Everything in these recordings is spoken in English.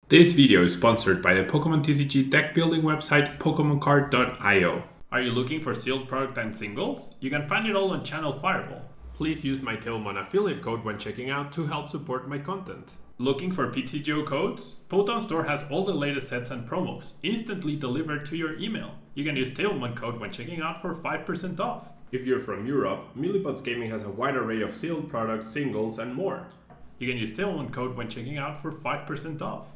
This video is sponsored by the Pokemon TCG deck building website PokemonCard.io. Are you looking for sealed product and singles? You can find it all on Channel Fireball. Please use my TEU affiliate code when checking out to help support my content. Looking for PTGO codes? Poton Store has all the latest sets and promos, instantly delivered to your email. You can use TEU code when checking out for 5% off. If you're from Europe, Millipots Gaming has a wide array of sealed products, singles, and more. You can use TEU code when checking out for 5% off.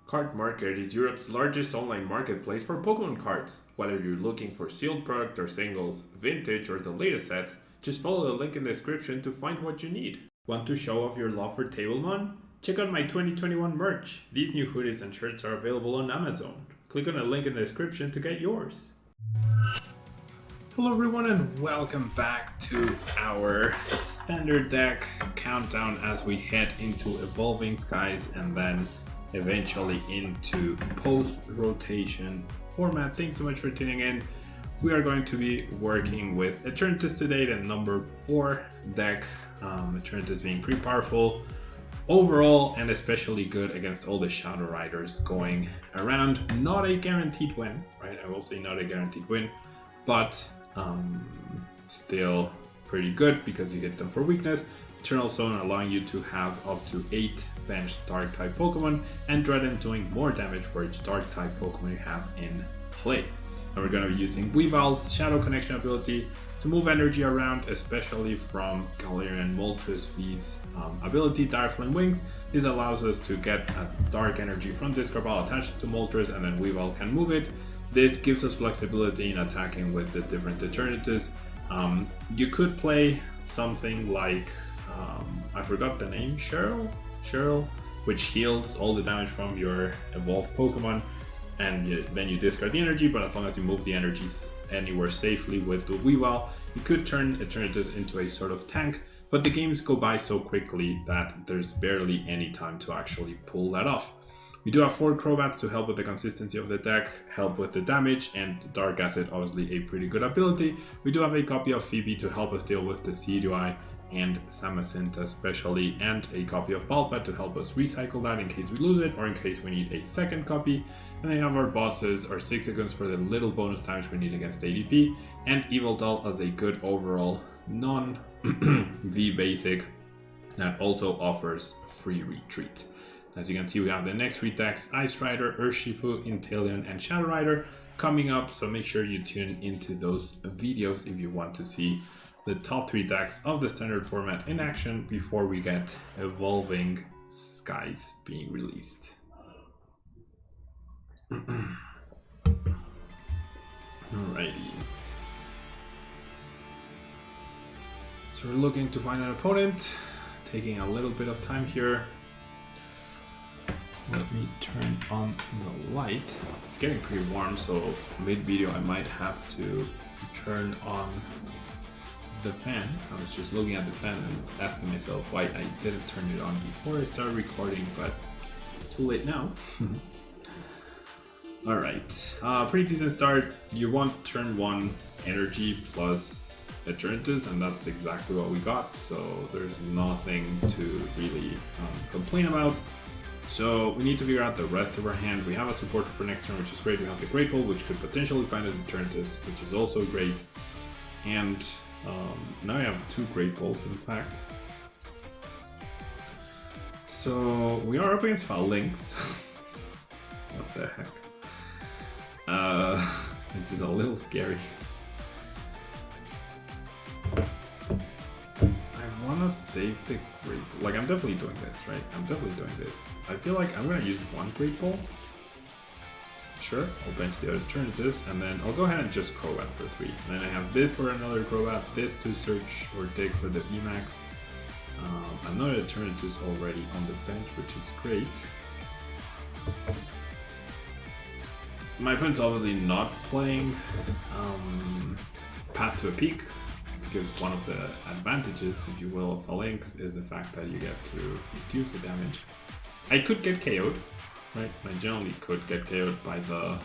Card Market is Europe's largest online marketplace for Pokemon cards. Whether you're looking for sealed product or singles, vintage or the latest sets, just follow the link in the description to find what you need. Want to show off your love for Tablemon? Check out my 2021 merch. These new hoodies and shirts are available on Amazon. Click on the link in the description to get yours. Hello everyone and welcome back to our standard deck countdown as we head into Evolving Skies and then eventually into post-rotation format. Thanks so much for tuning in. We are going to be working with ETERNATUS today, the number 4 deck. ETERNATUS being pretty powerful overall and especially good against all the Shadow Riders going around. Not a guaranteed win, right? I will say not a guaranteed win, but still pretty good because you hit them for weakness. Eternal Zone allowing you to have up to 8 benched dark type Pokemon, and Dreadent doing more damage for each dark type Pokemon you have in play. And we're going to be using Weavile's Shadow Connection ability to move energy around, especially from Galarian Moltres V's ability, Dire Flame Wings. This allows us to get a dark energy from discard pile, attach it to Moltres, and then Weavile can move it. This gives us flexibility in attacking with the different Eternatus. You could play something like, I forgot the name, Cheryl, which heals all the damage from your evolved Pokemon, and then you discard the energy, but as long as you move the energies anywhere safely with the Weavile, you could turn Eternatus into a sort of tank, but the games go by so quickly that there's barely any time to actually pull that off. We do have 4 Crobats to help with the consistency of the deck, help with the damage, and Dark Acid, obviously a pretty good ability. We do have a copy of Phoebe to help us deal with the CDI and Samacinta especially, and a copy of Palpad to help us recycle that in case we lose it or in case we need a second copy. And then we have our bosses, our 6 seconds for the little bonus damage we need against ADP, and Evil Doll as a good overall non-V basic that also offers free retreat. As you can see, we have the next 3 decks: Ice Rider, Urshifu, Inteleon, and Shadow Rider coming up, so make sure you tune into those videos if you want to see the top 3 decks of the standard format in action before we get Evolving Skies being released. Alrighty. So we're looking to find an opponent, taking a little bit of time here. Let me turn on the light. It's getting pretty warm, so mid-video I might have to turn on the fan. I was just looking at the fan and asking myself why I didn't turn it on before I started recording, but too late now. Alright, pretty decent start. You want turn 1 energy plus Eternatus, and that's exactly what we got, so there's nothing to really complain about. So we need to figure out the rest of our hand. We have a supporter for next turn, which is great. We have the Great Ball, which could potentially find us Eternatus, which is also great. And now we have 2 Great Balls, in fact. So we are up against Phalanx. What the heck? Which is a little scary. I want to save the Great Ball. Like, I'm definitely doing this, right? I'm definitely doing this. I feel like I'm going to use 1 Great Ball. Sure, I'll bench the other Eternatus, and then I'll go ahead and just Crobat for 3. And then I have this for another Crobat, this to search or dig for the VMAX. Another Eternatus already on the bench, which is great. My opponent's obviously not playing Path to a Peak, because one of the advantages, if you will, of Phalanx is the fact that you get to reduce the damage. I could get KO'd, right? I generally could get KO'd by the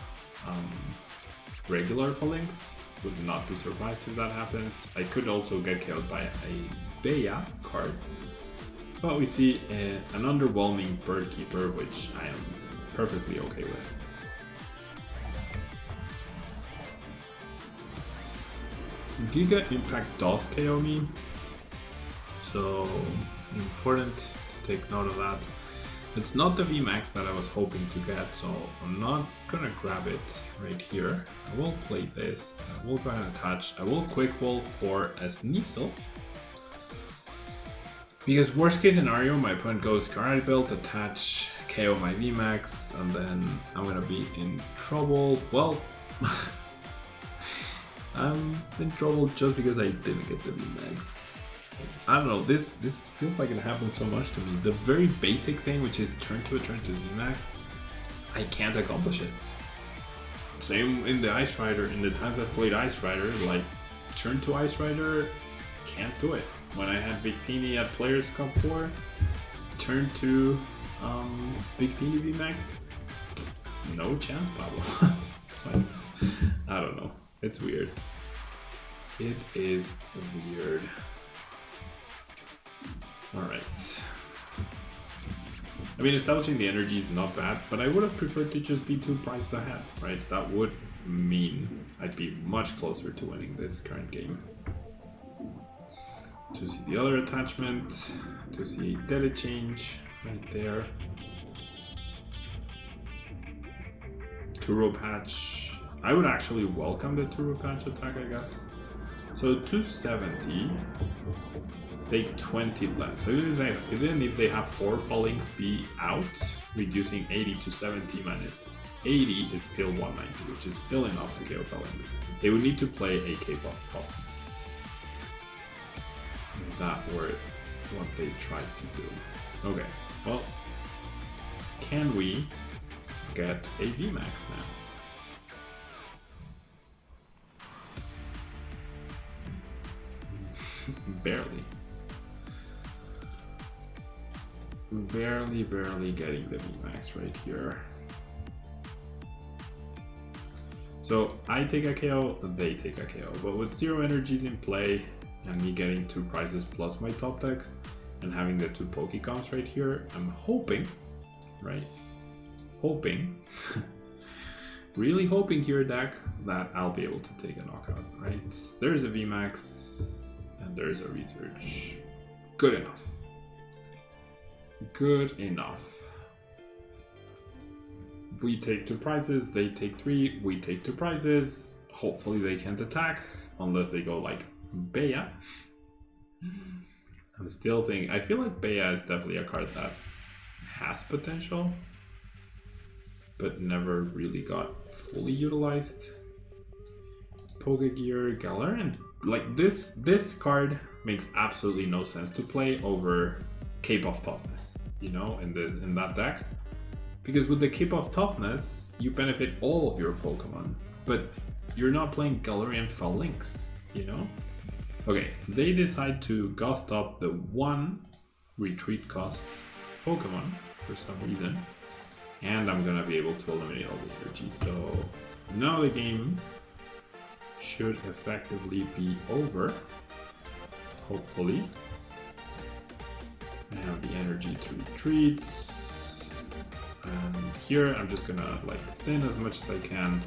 regular Phalanx. Would not be surprised if that happens. I could also get KO'd by a Bea card. But we see an underwhelming Birdkeeper, which I am perfectly okay with. Giga Impact does KO me, so important to take note of that. It's not the VMAX that I was hoping to get, so I'm not gonna grab it right here. I will play this, I will go ahead and attach, I will quick wall for a Sneasel. Because worst case scenario, my opponent goes Karate Belt, attach, KO my VMAX, and then I'm gonna be in trouble. Well, I'm in trouble just because I didn't get the VMAX. I don't know, this feels like it happens so much to me. The very basic thing, which is turn to VMAX, I can't accomplish it. Same in the Ice Rider, in the times I've played Ice Rider, like turn to Ice Rider, can't do it. When I had Victini at Players Cup 4, turn to Victini VMAX, no chance, Pablo. It's like, I don't know, it's weird. It is weird. Alright. I mean, establishing the energy is not bad, but I would have preferred to just be 2 prizes ahead, right? That would mean I'd be much closer to winning this current game. To see the other attachment, to see data change right there. Turo patch. I would actually welcome the Turo patch attack, I guess. So 270. Take 20 less. So even if they have 4 fallings be out, reducing 80 to 70 minus 80 is still 190, which is still enough to KO fallings. They would need to play a K-Buff Toughness. If that were what they tried to do. Okay, well, can we get a VMAX now? Barely. Barely getting the VMAX right here. So I take a KO, they take a KO, but with 0 energies in play and me getting 2 prizes plus my top deck and having the 2 Pokécons right here, I'm hoping, right? Hoping, really hoping here, deck, that I'll be able to take a knockout, right? There's a VMAX and there's a research. Good enough. Good enough. We take 2 prizes, they take 3, we take 2 prizes. Hopefully they can't attack unless they go like Bea. I'm still thinking, I feel like Bea is definitely a card that has potential, but never really got fully utilized. Pokegear, Galarian, like this card makes absolutely no sense to play over Cape of Toughness, you know, in that deck. Because with the Cape of Toughness, you benefit all of your Pokemon, but you're not playing Galarian Phalanx, you know? Okay, they decide to gust up the 1 retreat cost Pokemon for some reason, and I'm gonna be able to eliminate all the energy. So now the game should effectively be over, hopefully. I have the energy to retreat. And here I'm just gonna like thin as much as I can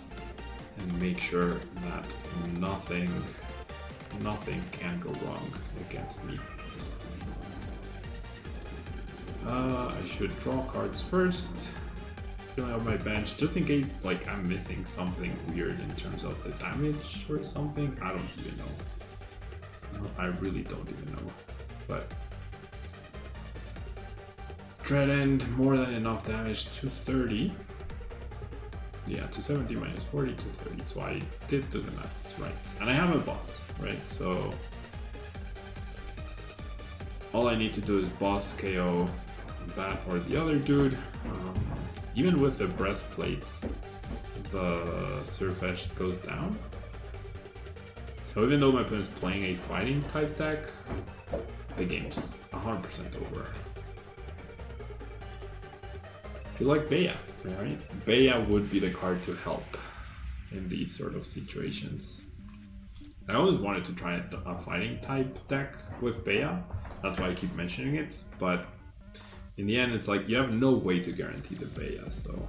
and make sure that nothing can go wrong against me. I should draw cards first, filling out my bench just in case like I'm missing something weird in terms of the damage or something. I don't even know. I really don't even know. But Dread End, more than enough damage, 230. Yeah, 270 minus 40, 230. So I did do the maths, right? And I have a boss, right? So all I need to do is boss KO that or the other dude. Even with the breastplates, the Surf Edge goes down. So even though my opponent's playing a fighting type deck, the game's 100% over. I feel like Bea, right? Bea would be the card to help in these sort of situations. I always wanted to try a fighting type deck with Bea. That's why I keep mentioning it. But in the end, it's like you have no way to guarantee the Bea. So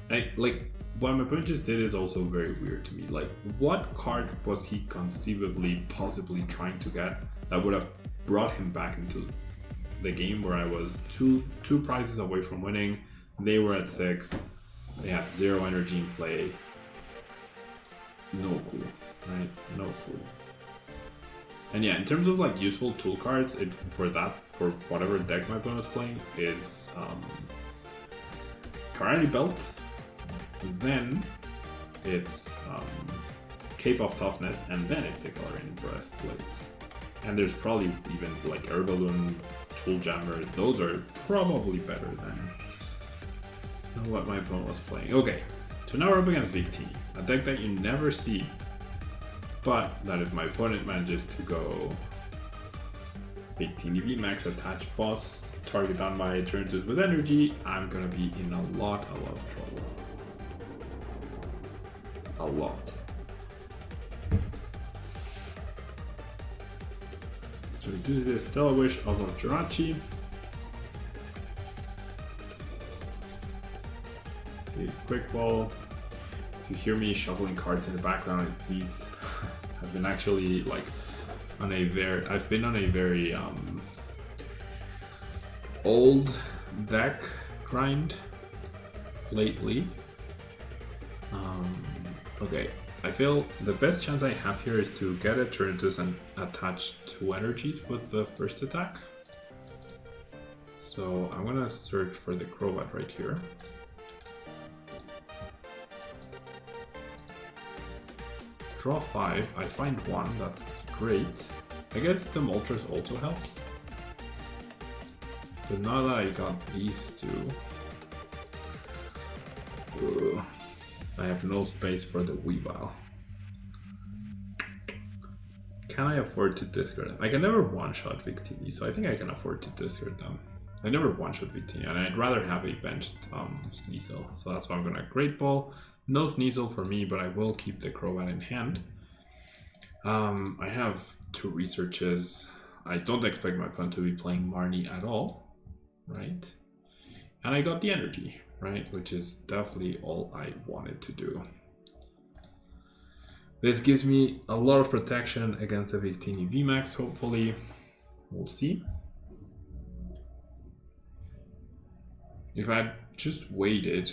Like, what my opponent just did is also very weird to me. Like, what card was he conceivably possibly trying to get that would have brought him back into the game where I was two prizes away from winning? They were at 6. They had 0 energy in play. No clue, right? No clue. And yeah, in terms of like useful tool cards, for whatever deck my opponent was playing is Karate Belt. Then it's Cape of Toughness, and then it's a Galarian Breastplate. And there's probably even like Air Balloon, Tool Jammer. Those are probably better than what my opponent was playing. Okay, so now we're up against Victini, a deck that you never see, but that if my opponent manages to go Victini VMAX, attach boss, target down my Eternatus with energy, I'm gonna be in a lot of trouble. A lot. So we do this Stellar Wish of Jirachi. See, quick ball. If you hear me shuffling cards in the background, it's these. I've been actually like I've been on a very old deck grind lately. Okay, I feel the best chance I have here is to get a Eternatus and attach 2 energies with the first attack. So I'm gonna search for the Crobat right here. Draw 5, I find 1, that's great. I guess the Moltres also helps. But now that I got these 2, I have no space for the Weavile. Can I afford to discard them? I can never one-shot Victini, so I think I can afford to discard them. I never one-shot Victini, and I'd rather have a benched Sneasel. So that's why I'm gonna Great Ball. No Sneasel for me, but I will keep the Crobat in hand. I have 2 researches. I don't expect my opponent to be playing Marnie at all, right? And I got the energy, right? Which is definitely all I wanted to do. This gives me a lot of protection against a Victini VMAX, hopefully. We'll see. If I'd just waited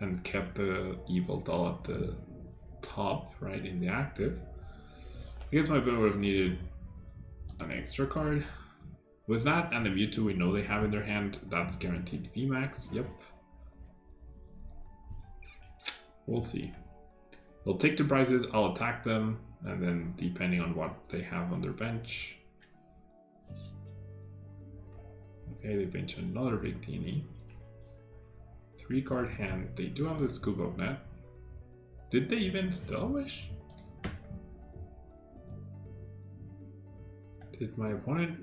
and kept the Evil Doll at the top, right, in the active, I guess my opponent would have needed an extra card. With that and the Mewtwo we know they have in their hand, that's guaranteed VMAX, yep. We'll see. They'll take 2 prizes, I'll attack them, and then depending on what they have on their bench. Okay, they bench another Victini. 3-card hand. They do have the Scoop of Net. Did they even Stellar Wish? Did my opponent?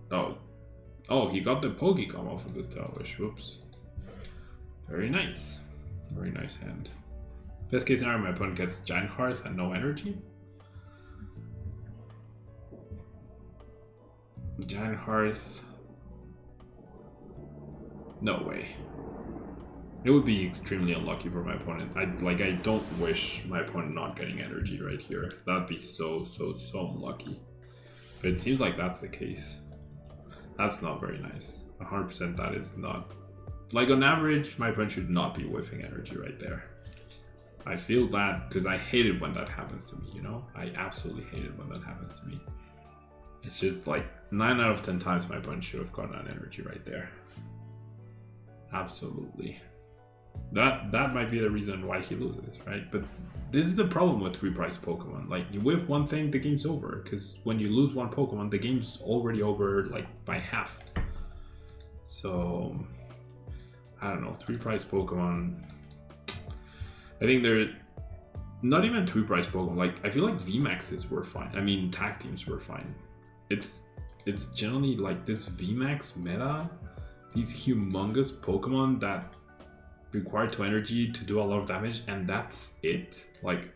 Oh, he got the Pokecom off of the Stellar Wish. Whoops. Very nice. Very nice hand. Best case scenario, my opponent gets Giant Hearth and no energy. Giant Hearth. No way. It would be extremely unlucky for my opponent. I don't wish my opponent not getting energy right here. That'd be so unlucky. But it seems like that's the case. That's not very nice. 100% that is not. Like on average, my opponent should not be whiffing energy right there. I feel bad because I hate it when that happens to me, you know? I absolutely hate it when that happens to me. It's just like 9 out of 10 times my opponent should have gotten an energy right there. Absolutely. That might be the reason why he loses, right? But this is the problem with 3-price Pokemon. Like, you whiff one thing, the game's over. Because when you lose one Pokemon, the game's already over, like, by half. So, I don't know, 3-price Pokemon. I think they're not even 3-price Pokemon. Like, I feel like VMAXs were fine. I mean, tag teams were fine. It's generally like this VMAX meta, these humongous Pokemon that require 2 energy to do a lot of damage, and that's it. Like,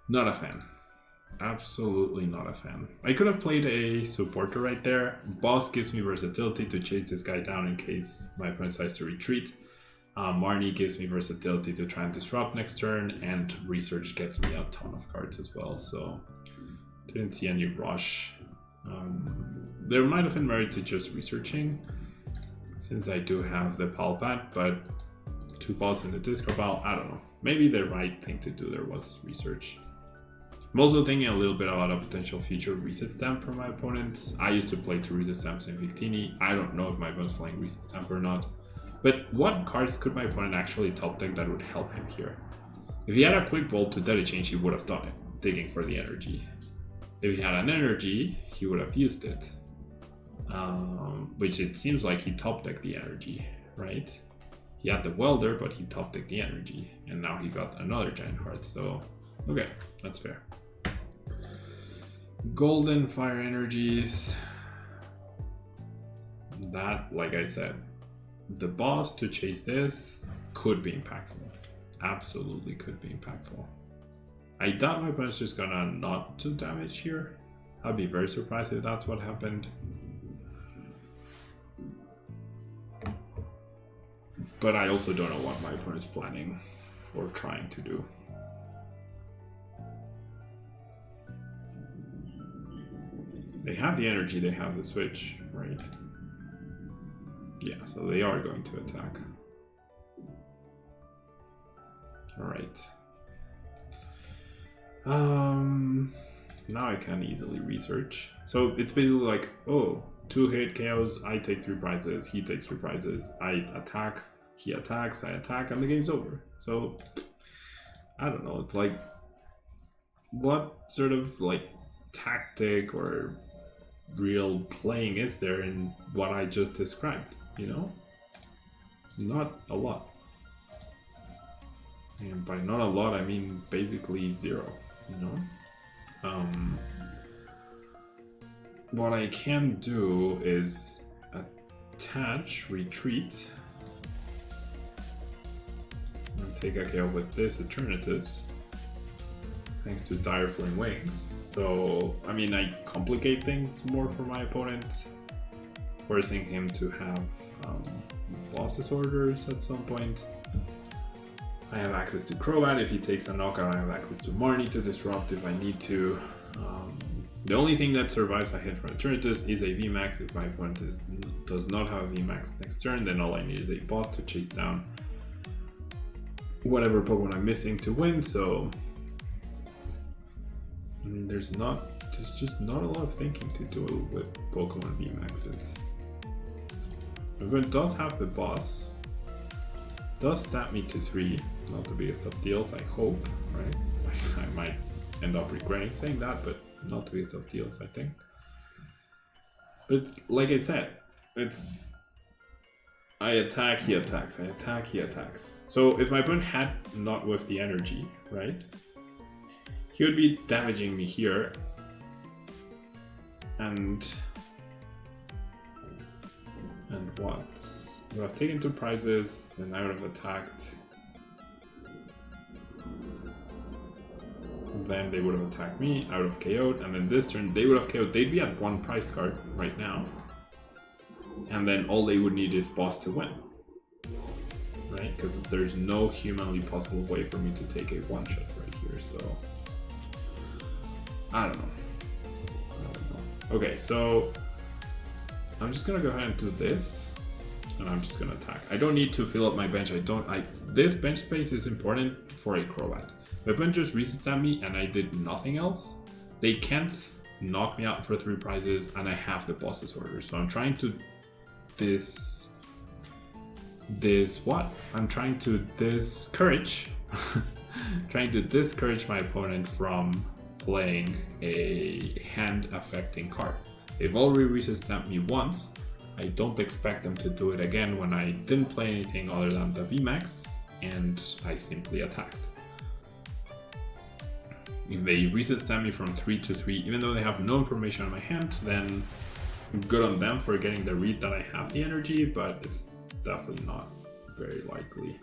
not a fan. Absolutely not a fan. I could have played a supporter right there. Boss gives me versatility to chase this guy down in case my opponent decides to retreat. Marnie gives me versatility to try and disrupt next turn, and research gets me a ton of cards as well, so didn't see any rush. There might have been merit to just researching, since I do have the Palpat, but 2 balls in the discard pile, I don't know. Maybe the right thing to do there was research. I'm also thinking a little bit about a potential future reset stamp for my opponent. I used to play 2 reset stamps in Victini. I don't know if my opponent's playing reset stamp or not. But what cards could my opponent actually top deck that would help him here? If he had a quick bolt to Deadly Change, he would have done it, digging for the energy. If he had an energy, he would have used it. Which it seems like he top decked the energy, right? He had the Welder, but he top decked the energy. And now he got another giant card, so okay, that's fair. Golden Fire Energies. That, like I said, the boss to chase this could be impactful. Absolutely could be impactful. I doubt my opponent's just gonna not do damage here. I'd be very surprised if that's what happened. But I also don't know what my opponent's planning or trying to do. They have the energy, they have the switch, right? Yeah, so they are going to attack. Alright. Now I can easily research. So it's basically like, oh, 2 hit KOs, I take 3 prizes, he takes 3 prizes, I attack, he attacks, I attack, and the game's over. So, I don't know, it's like, what sort of like tactic or real playing is there in what I just described, you know? Not a lot. And by not a lot, I mean basically 0, you know? What I can do is attach, retreat, and take a KO with this Eternatus, thanks to Dire Flame Wings. So, I mean, I complicate things more for my opponent, forcing him to have boss's orders at some point. I have access to Crobat if he takes a knockout. I have access to Marnie to disrupt if I need to. The only thing that survives a hit from Eternatus is a VMAX. If my opponent does not have a VMAX next turn, then all I need is a boss to chase down whatever Pokemon I'm missing to win. So I mean, there's just not a lot of thinking to do with Pokemon VMAXs. My opponent does have the boss. Does stab me to 3, not the biggest of deals, I hope, right? I might end up regretting saying that, but not the biggest of deals, I think. But like I said, it's I attack, he attacks, I attack, he attacks. So if my opponent had not with the energy, right? He would be damaging me here. And what? I would have taken 2 prizes, then I would have attacked. Then they would have attacked me, I would have KO'd, and then this turn they would have KO'd. They'd be at 1 prize card right now. And then all they would need is boss to win. Right? Because there's no humanly possible way for me to take a 1-shot right here, so I don't know. Okay, so I'm just gonna go ahead and do this. And I'm just gonna attack. I don't need to fill up my bench. This bench space is important for a Crobat. My opponent just resets at me and I did nothing else. They can't knock me out for 3 prizes and I have the boss's order. So I'm trying to I'm trying to discourage trying to discourage my opponent from playing a hand affecting card. They've already reset at me once. I don't expect them to do it again when I didn't play anything other than the VMAX and I simply attacked. If they reset stamp me from 3 to 3, even though they have no information on my hand, then good on them for getting the read that I have the energy, but it's definitely not very likely.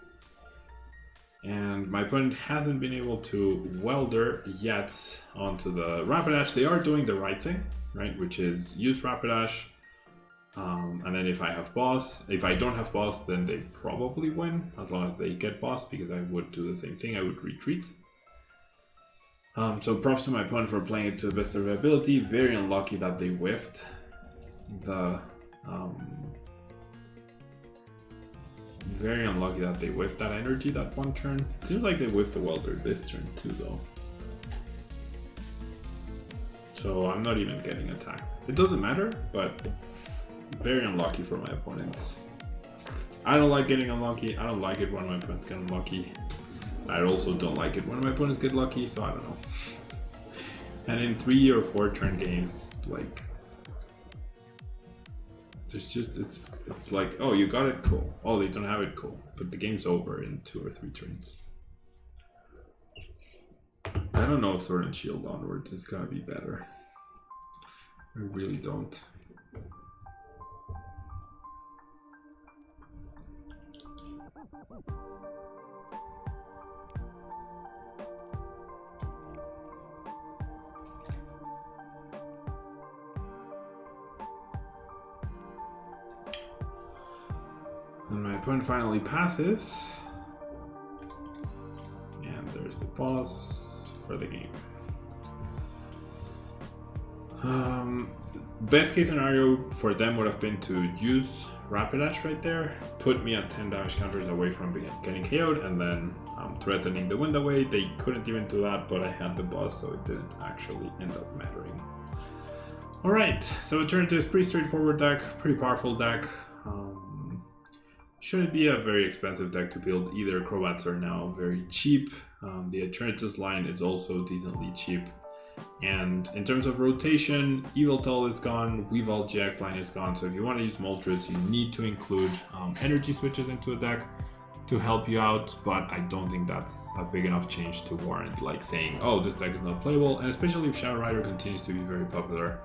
And my opponent hasn't been able to welder yet onto the Rapidash. They are doing the right thing, right? Which is use Rapidash, And then if I don't have boss, then they probably win, as long as they get boss, because I would do the same thing, I would retreat. So props to my opponent for playing it to the best of their ability. Very unlucky that they whiffed the... very unlucky that they whiffed that energy that one turn. It seems like they whiffed the welder this turn too, though. So I'm not even getting attacked. It doesn't matter, but very unlucky for my opponents. I don't like getting unlucky. I don't like it when my opponents get unlucky. I also don't like it when my opponents get lucky, so I don't know. And in 3 or 4 turn games, like, there's just, it's like, oh, you got it, cool. Oh, they don't have it, cool. But the game's over in 2 or 3 turns. I don't know if Sword and Shield onwards is gonna be better. I really don't. And my opponent finally passes. And there's the boss for the game. Best case scenario for them would have been to use Rapidash right there, put me at 10 damage counters away from getting KO'd, and then threatening the win that way. They couldn't even do that, but I had the boss, so it didn't actually end up mattering. Alright, so Eternatus is pretty straightforward deck, pretty powerful deck. Shouldn't be a very expensive deck to build either. Crobats are now very cheap. The Eternatus line is also decently cheap. And in terms of rotation, Yveltal is gone, Weavile GX line is gone, so if you want to use Moltres, you need to include energy switches into a deck to help you out, but I don't think that's a big enough change to warrant like saying, oh, this deck is not playable. And especially if Shadow Rider continues to be very popular,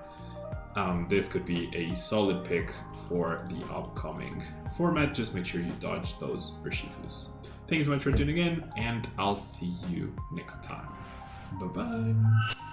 this could be a solid pick for the upcoming format. Just make sure you dodge those Urshifus. Thank you so much for tuning in, and I'll see you next time. Bye-bye.